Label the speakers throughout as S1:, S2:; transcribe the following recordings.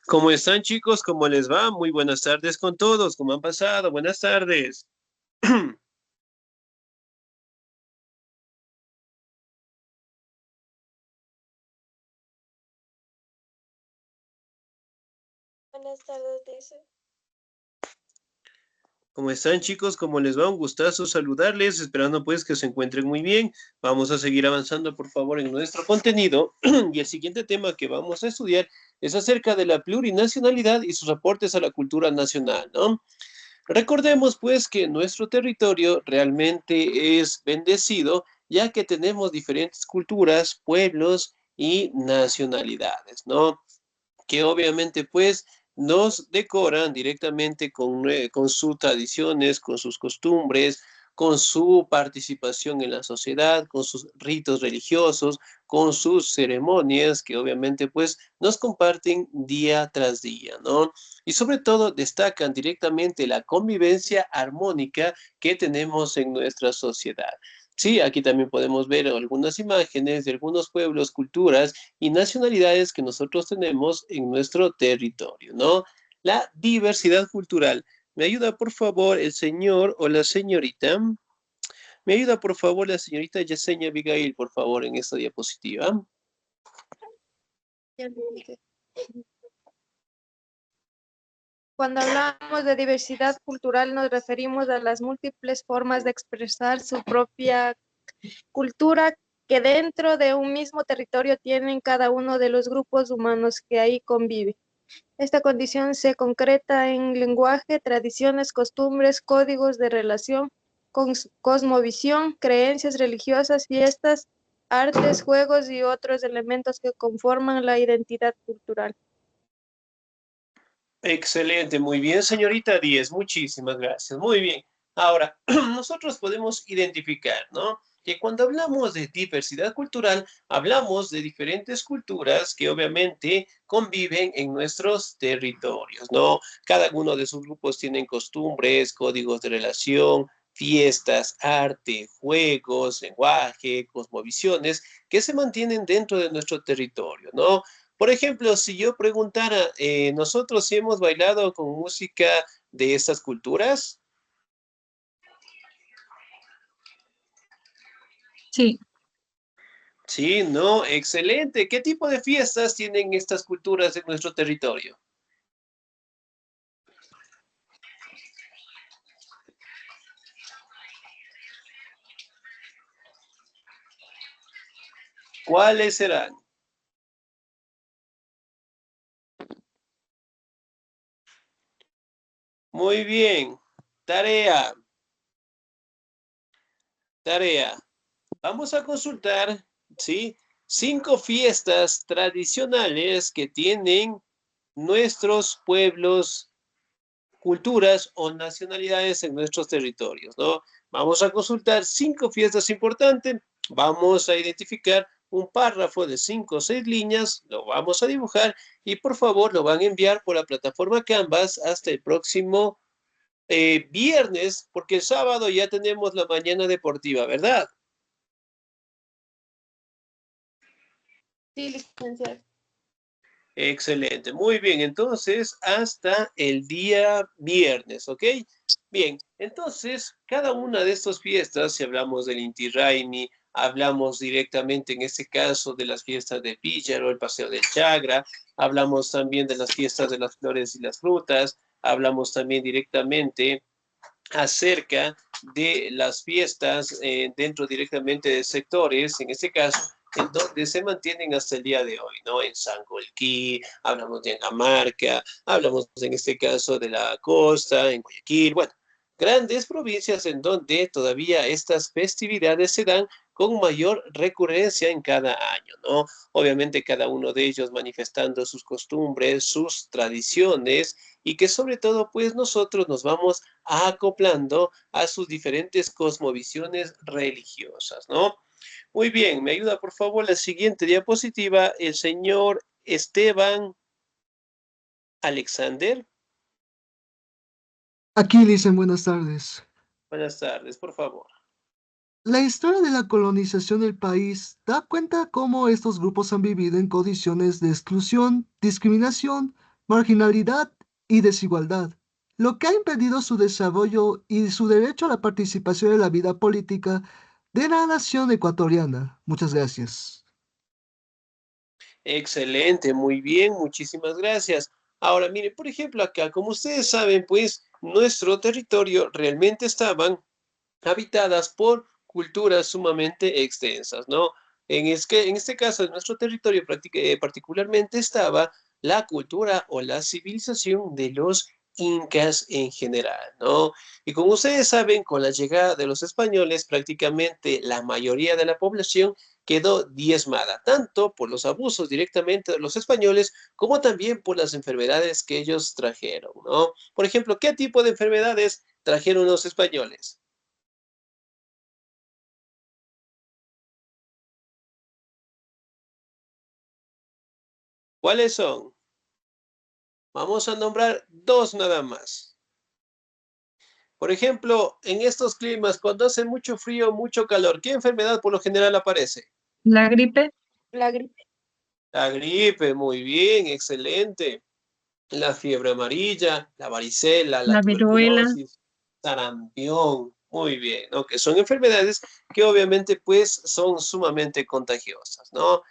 S1: ¿Cómo están, chicos? ¿Cómo les va? Muy buenas tardes con todos. ¿Cómo han pasado? Buenas tardes.
S2: Buenas tardes, dice.
S1: ¿Cómo están, chicos? ¿Cómo les va? Un gustazo saludarles, esperando pues que se encuentren muy bien. Vamos a seguir avanzando, por favor, en nuestro contenido. Y el siguiente tema que vamos a estudiar es acerca de la plurinacionalidad y sus aportes a la cultura nacional, ¿no? Recordemos pues que nuestro territorio realmente es bendecido, ya que tenemos diferentes culturas, pueblos y nacionalidades, ¿no? Que obviamente pues nos decoran directamente con sus tradiciones, con sus costumbres, con su participación en la sociedad, con sus ritos religiosos, con sus ceremonias que obviamente pues nos comparten día tras día, ¿no? Y sobre todo destacan directamente la convivencia armónica que tenemos en nuestra sociedad. Sí, aquí también podemos ver algunas imágenes de algunos pueblos, culturas y nacionalidades que nosotros tenemos en nuestro territorio, ¿no? La diversidad cultural. ¿Me ayuda, por favor, el señor o la señorita? ¿Me ayuda, por favor, la señorita Yesenia Abigail, por favor, en esta diapositiva?
S2: Ya le dije. Cuando hablamos de diversidad cultural nos referimos a las múltiples formas de expresar su propia cultura que dentro de un mismo territorio tienen cada uno de los grupos humanos que ahí convive. Esta condición se concreta en lenguaje, tradiciones, costumbres, códigos de relación, cosmovisión, creencias religiosas, fiestas, artes, juegos y otros elementos que conforman la identidad cultural.
S1: Excelente, muy bien, señorita Díez, muchísimas gracias. Muy bien. Ahora, nosotros podemos identificar, ¿no? Que cuando hablamos de diversidad cultural, hablamos de diferentes culturas que obviamente conviven en nuestros territorios, ¿no? Cada uno de sus grupos tienen costumbres, códigos de relación, fiestas, arte, juegos, lenguaje, cosmovisiones que se mantienen dentro de nuestro territorio, ¿no? Por ejemplo, si yo preguntara, ¿nosotros sí hemos bailado con música de estas culturas?
S3: Sí,
S1: Sí, no, excelente. ¿Qué tipo de fiestas tienen estas culturas en nuestro territorio? ¿Cuáles serán? Muy bien. Tarea, tarea. Vamos a consultar, ¿sí? 5 fiestas tradicionales que tienen nuestros pueblos, culturas o nacionalidades en nuestros territorios, ¿no? Vamos a consultar 5 fiestas importantes, vamos a identificar un párrafo de 5 o 6 líneas, lo vamos a dibujar y por favor lo van a enviar por la plataforma Canvas hasta el próximo viernes, porque el sábado ya tenemos la mañana deportiva, ¿verdad?
S2: Sí, licenciado.
S1: Excelente, muy bien, entonces hasta el día viernes, ¿ok? Bien, entonces cada una de estas fiestas, si hablamos del Inti Raymi, hablamos directamente en este caso de las fiestas de Píllaro, el Paseo del Chagra, hablamos también de las fiestas de las flores y las frutas, hablamos también directamente acerca de las fiestas dentro directamente de sectores, en este caso, en donde se mantienen hasta el día de hoy, ¿no? En Sangolquí, hablamos de Angamarca, hablamos en este caso de la costa, en Guayaquil, bueno, grandes provincias en donde todavía estas festividades se dan con mayor recurrencia en cada año, ¿no? Obviamente cada uno de ellos manifestando sus costumbres, sus tradiciones y que sobre todo pues nosotros nos vamos acoplando a sus diferentes cosmovisiones religiosas, ¿no? Muy bien, me ayuda por favor la siguiente diapositiva, el señor Esteban Alexander.
S4: Aquí dicen buenas tardes.
S1: Buenas tardes, por favor.
S4: La historia de la colonización del país da cuenta cómo estos grupos han vivido en condiciones de exclusión, discriminación, marginalidad y desigualdad, lo que ha impedido su desarrollo y su derecho a la participación en la vida política de la nación ecuatoriana. Muchas gracias.
S1: Excelente, muy bien, muchísimas gracias. Ahora, mire, por ejemplo, acá, como ustedes saben, pues nuestro territorio realmente estaban habitadas por culturas sumamente extensas, ¿no? En este caso, en nuestro territorio particularmente estaba la cultura o la civilización de los incas en general, ¿no? Y como ustedes saben, con la llegada de los españoles, prácticamente la mayoría de la población quedó diezmada, tanto por los abusos directamente de los españoles, como también por las enfermedades que ellos trajeron, ¿no? Por ejemplo, ¿qué tipo de enfermedades trajeron los españoles? ¿Cuáles son? Vamos a nombrar dos nada más. Por ejemplo, en estos climas, cuando hace mucho frío, mucho calor, ¿qué enfermedad por lo general aparece?
S3: La gripe,
S2: La gripe.
S1: La gripe, muy bien, excelente. La fiebre amarilla, la varicela, la
S3: la viruela,
S1: tuberculosis, sarampión, muy bien, ¿no? Que son enfermedades que obviamente pues son sumamente contagiosas, ¿no?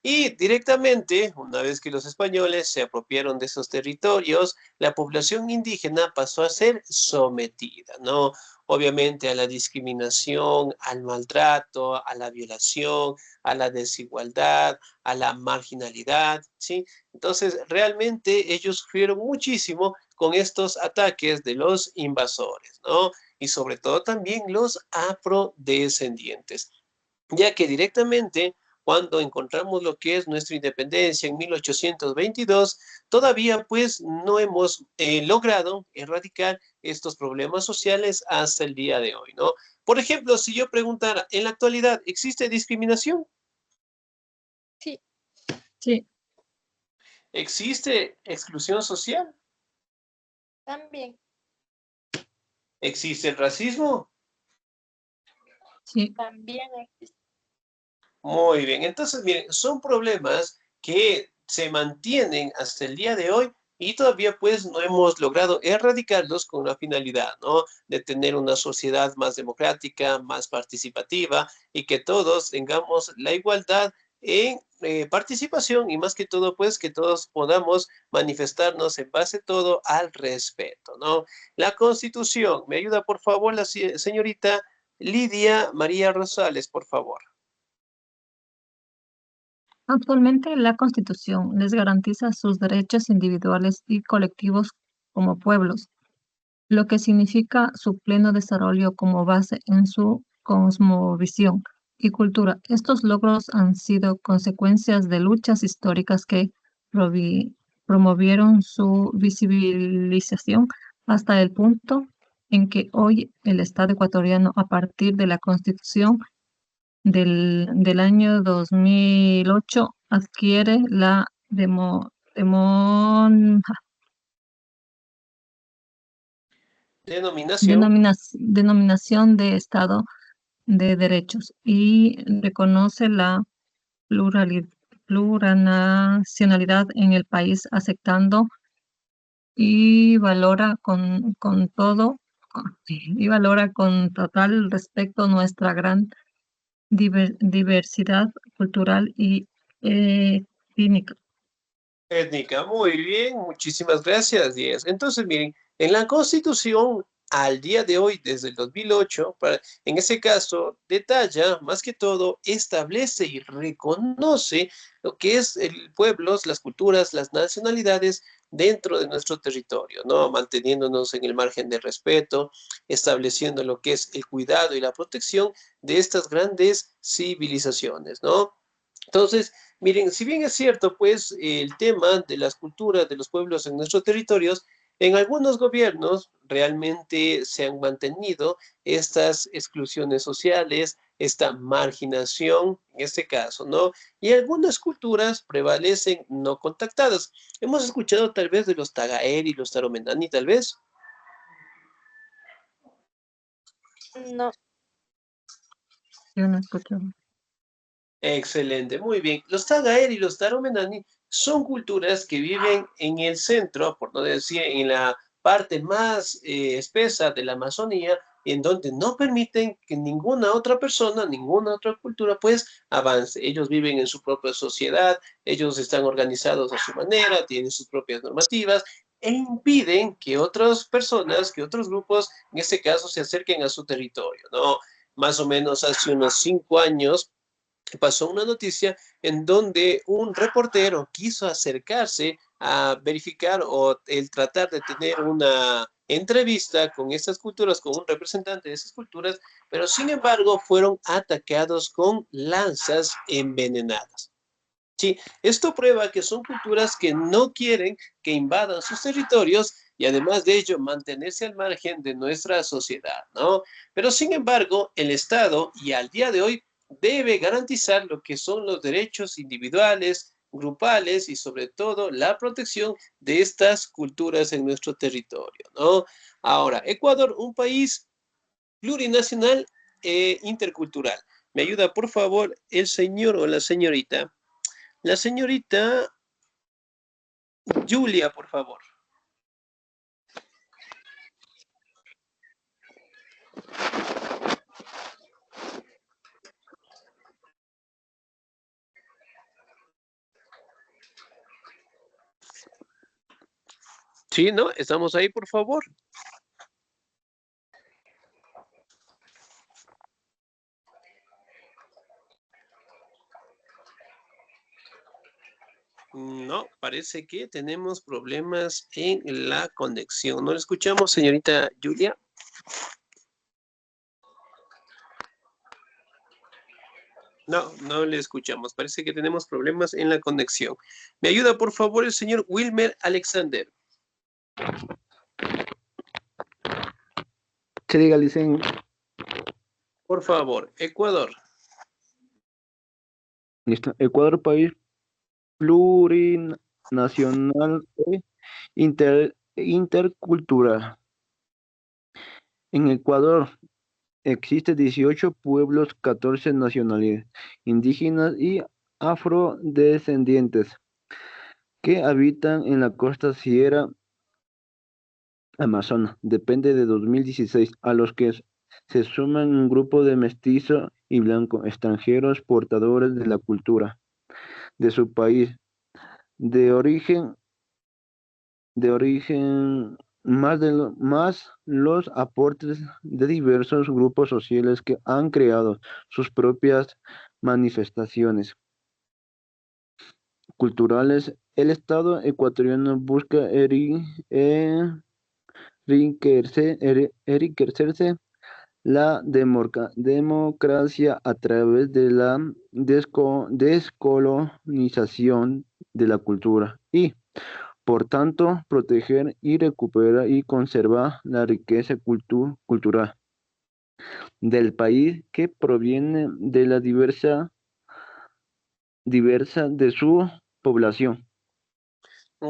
S1: Y directamente, una vez que los españoles se apropiaron de esos territorios, la población indígena pasó a ser sometida, ¿no? Obviamente a la discriminación, al maltrato, a la violación, a la desigualdad, a la marginalidad, ¿sí? Entonces, realmente ellos sufrieron muchísimo con estos ataques de los invasores, ¿no? Y sobre todo también los afrodescendientes, ya que directamente cuando encontramos lo que es nuestra independencia en 1822, todavía pues no hemos logrado erradicar estos problemas sociales hasta el día de hoy, ¿no? Por ejemplo, si yo preguntara, en la actualidad, ¿existe discriminación?
S2: Sí,
S3: sí,
S1: ¿Existe exclusión social?
S2: también,
S1: ¿Existe el racismo?
S3: sí.
S2: también existe.
S1: Muy bien, entonces miren, son problemas que se mantienen hasta el día de hoy y todavía pues no hemos logrado erradicarlos con la finalidad, ¿no? De tener una sociedad más democrática, más participativa y que todos tengamos la igualdad en participación y más que todo pues que todos podamos manifestarnos en base todo al respeto, ¿no? La Constitución, ¿me ayuda por favor la señorita Lidia María Rosales, por favor?
S3: Actualmente la Constitución les garantiza sus derechos individuales y colectivos como pueblos, lo que significa su pleno desarrollo como base en su cosmovisión y cultura. Estos logros han sido consecuencias de luchas históricas que provi- promovieron su visibilización hasta el punto en que hoy el Estado ecuatoriano, a partir de la Constitución del año 2008, adquiere la
S1: Denominación.
S3: denominación de Estado de Derechos y reconoce la plurinacionalidad en el país, aceptando y valora con todo y valora con total respeto nuestra gran diversidad cultural y étnica.
S1: Étnica, muy bien, muchísimas gracias, Diez. Entonces, miren, en la Constitución, al día de hoy, desde el 2008, en ese caso, detalla, más que todo, establece y reconoce lo que es el pueblo, las culturas, las nacionalidades dentro de nuestro territorio, ¿no? Manteniéndonos en el margen de respeto, estableciendo lo que es el cuidado y la protección de estas grandes civilizaciones, ¿no? Entonces, miren, si bien es cierto, pues el tema de las culturas de los pueblos en nuestros territorios, en algunos gobiernos realmente se han mantenido estas exclusiones sociales, esta marginación, en este caso, ¿no? Y algunas culturas prevalecen no contactadas. Hemos escuchado tal vez de los Tagaer y los Taromendani, tal vez.
S2: No,
S3: Yo no escucho.
S1: Excelente, muy bien. Los Tagaer y los Taromenani son culturas que viven en el centro, por no decir en la parte más espesa de la Amazonía, en donde no permiten que ninguna otra persona, ninguna otra cultura, pues avance. Ellos viven en su propia sociedad, ellos están organizados a su manera, tienen sus propias normativas e impiden que otras personas, que otros grupos, en este caso, se acerquen a su territorio, ¿no? Más o menos hace unos 5 años pasó una noticia en donde un reportero quiso acercarse a verificar o el tratar de tener una entrevista con estas culturas, con un representante de esas culturas, pero sin embargo fueron atacados con lanzas envenenadas. Sí, esto prueba que son culturas que no quieren que invadan sus territorios y además de ello mantenerse al margen de nuestra sociedad, ¿no? Pero sin embargo, el Estado y al día de hoy debe garantizar lo que son los derechos individuales, grupales y sobre todo la protección de estas culturas en nuestro territorio, ¿no? Ahora, Ecuador, un país plurinacional e intercultural. ¿Me ayuda, por favor, el señor o la señorita? La señorita Julia, por favor. Sí, ¿no? Estamos ahí, por favor. No, parece que tenemos problemas en la conexión. ¿No la escuchamos, señorita Julia? No, no le escuchamos. Parece que tenemos problemas en la conexión. ¿Me ayuda, por favor, el señor Wilmer Alexander?
S5: Se legalicen.
S1: Por favor, Ecuador.
S5: Listo. Ecuador, país plurinacional e intercultural. En Ecuador existen 18 pueblos, 14 nacionalidades indígenas y afrodescendientes que habitan en la costa sierra Amazona. Depende de 2016, a los que se suman un grupo de mestizos y blancos extranjeros portadores de la cultura de su país de origen, más los aportes de diversos grupos sociales que han creado sus propias manifestaciones culturales. El Estado ecuatoriano busca enriquecerse la democracia a través de la descolonización de la cultura y, por tanto, proteger y recuperar y conservar la riqueza cultural del país que proviene de la diversa de su población.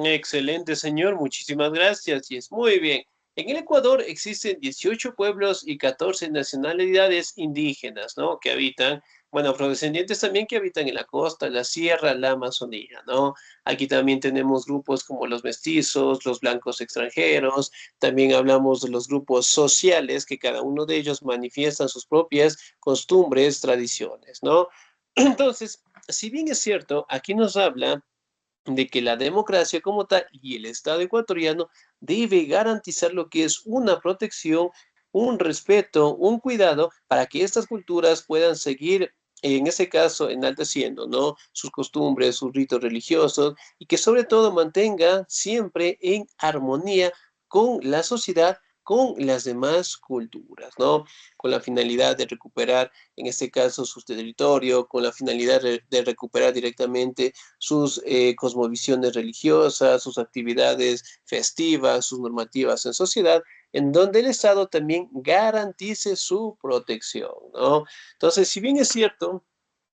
S1: Excelente, señor. Muchísimas gracias. Y es muy bien. En el Ecuador existen 18 pueblos y 14 nacionalidades indígenas, ¿no? Que habitan, bueno, afrodescendientes también que habitan en la costa, la sierra, la Amazonía, ¿no? Aquí también tenemos grupos como los mestizos, los blancos extranjeros, también hablamos de los grupos sociales que cada uno de ellos manifiestan sus propias costumbres, tradiciones, ¿no? Entonces, si bien es cierto, aquí nos habla de que la democracia como tal y el Estado ecuatoriano debe garantizar lo que es una protección, un respeto, un cuidado para que estas culturas puedan seguir, en ese caso, enalteciendo, ¿no? Sus costumbres, sus ritos religiosos y que sobre todo mantenga siempre en armonía con la sociedad, con las demás culturas, ¿no? Con la finalidad de recuperar, en este caso, su territorio, con la finalidad de recuperar directamente sus cosmovisiones religiosas, sus actividades festivas, sus normativas en sociedad, en donde el Estado también garantice su protección, ¿no? Entonces, si bien es cierto,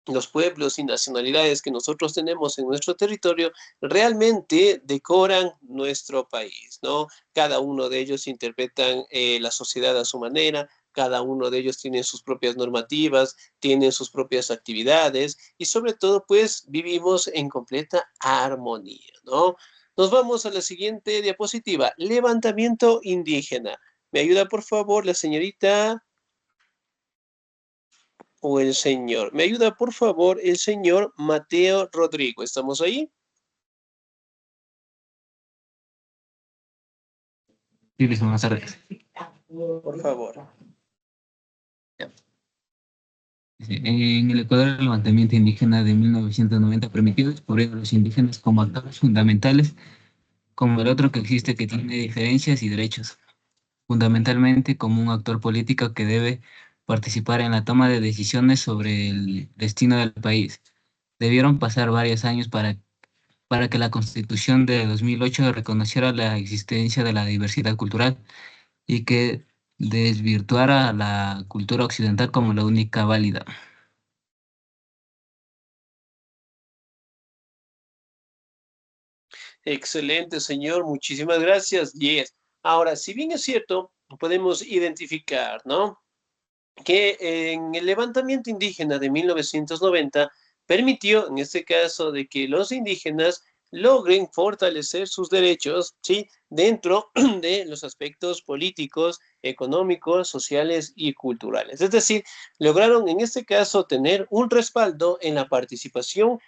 S1: los pueblos y nacionalidades que nosotros tenemos en nuestro territorio realmente decoran nuestro país, ¿no? Cada uno de ellos interpretan la sociedad a su manera, cada uno de ellos tiene sus propias normativas, tienen sus propias actividades y sobre todo pues vivimos en completa armonía, ¿no? Nos vamos a la siguiente diapositiva, levantamiento indígena. ¿Me ayuda por favor la señorita o el señor? ¿Me ayuda por favor el señor Mateo Rodrigo? ¿Estamos ahí?
S6: Sí, listo, buenas tardes.
S1: Por favor.
S6: En el Ecuador, el levantamiento indígena de 1990 permitió descubrir a los indígenas como actores fundamentales, como el otro que existe que tiene diferencias y derechos, fundamentalmente como un actor político que debe participar en la toma de decisiones sobre el destino del país. Debieron pasar varios años para que la Constitución de 2008 reconociera la existencia de la diversidad cultural y que desvirtuara a la cultura occidental como la única válida.
S1: Excelente, señor. Muchísimas gracias. Yes. Ahora, si bien es cierto, podemos identificar, ¿no? Que en el levantamiento indígena de 1990 permitió, en este caso, de que los indígenas logren fortalecer sus derechos, ¿sí? Dentro de los aspectos políticos, económicos, sociales y culturales. Es decir, lograron en este caso tener un respaldo en la participación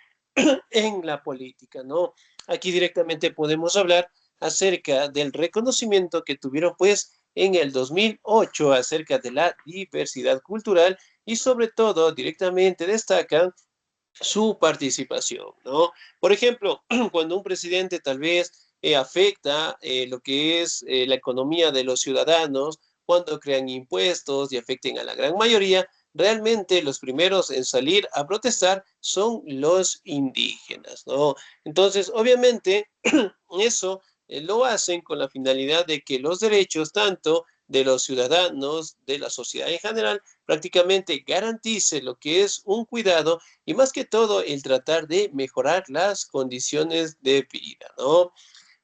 S1: en la política, ¿no? Aquí directamente podemos hablar acerca del reconocimiento que tuvieron, pues, en el 2008 acerca de la diversidad cultural y sobre todo directamente destacan su participación, ¿no? Por ejemplo, cuando un presidente tal vez afecta lo que es la economía de los ciudadanos, cuando crean impuestos y afecten a la gran mayoría, realmente los primeros en salir a protestar son los indígenas, ¿no? Entonces, obviamente, eso lo hacen con la finalidad de que los derechos tanto de los ciudadanos, de la sociedad en general, prácticamente garantice lo que es un cuidado y más que todo el tratar de mejorar las condiciones de vida, ¿no?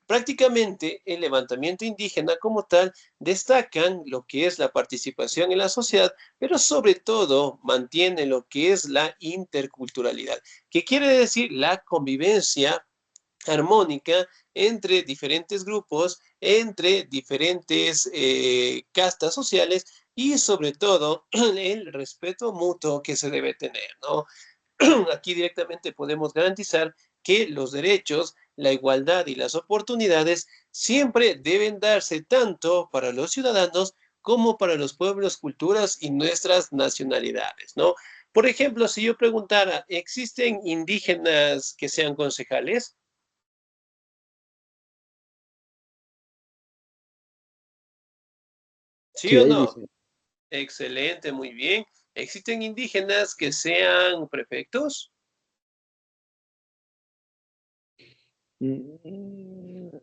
S1: Prácticamente el levantamiento indígena como tal destacan lo que es la participación en la sociedad, pero sobre todo mantiene lo que es la interculturalidad, que quiere decir la convivencia armónica entre diferentes grupos, entre diferentes castas sociales y sobre todo el respeto mutuo que se debe tener, ¿no? Aquí directamente podemos garantizar que los derechos, la igualdad y las oportunidades siempre deben darse tanto para los ciudadanos como para los pueblos, culturas y nuestras nacionalidades, ¿no? Por ejemplo, si yo preguntara, ¿existen indígenas que sean concejales? ¿Sí
S5: Sí,
S1: o
S5: ahí
S1: no?
S5: dice.
S1: Excelente, muy bien. ¿Existen indígenas que sean prefectos?
S5: Mm,
S1: Muy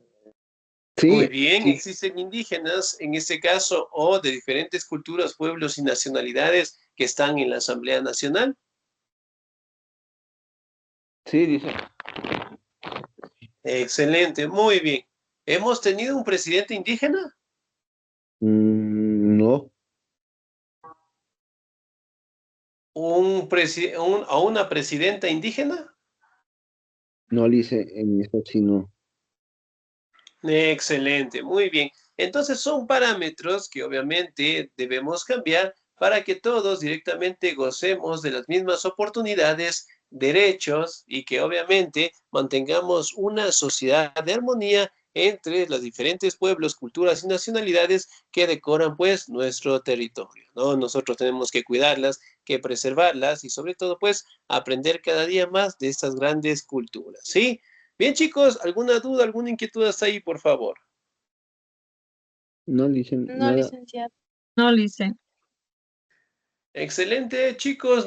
S5: Sí,
S1: bien,
S5: sí,
S1: existen indígenas, en este caso, o de diferentes culturas, pueblos y nacionalidades que están en la Asamblea Nacional.
S5: sí, dice.
S1: Excelente, muy bien. ¿Hemos tenido un presidente indígena?
S5: No,
S1: ¿A una presidenta indígena?
S5: no dice en esto, sino.
S1: Excelente, muy bien. Entonces son parámetros que obviamente debemos cambiar para que todos directamente gocemos de las mismas oportunidades, derechos y que obviamente mantengamos una sociedad de armonía entre los diferentes pueblos, culturas y nacionalidades que decoran pues nuestro territorio, ¿no? Nosotros tenemos que cuidarlas, que preservarlas y sobre todo pues aprender cada día más de estas grandes culturas, ¿sí? Bien, chicos, ¿alguna duda, alguna inquietud hasta ahí, por favor?
S5: No dicen
S2: No,
S5: nada.
S2: licenciado.
S3: No, Lice.
S1: Excelente, chicos.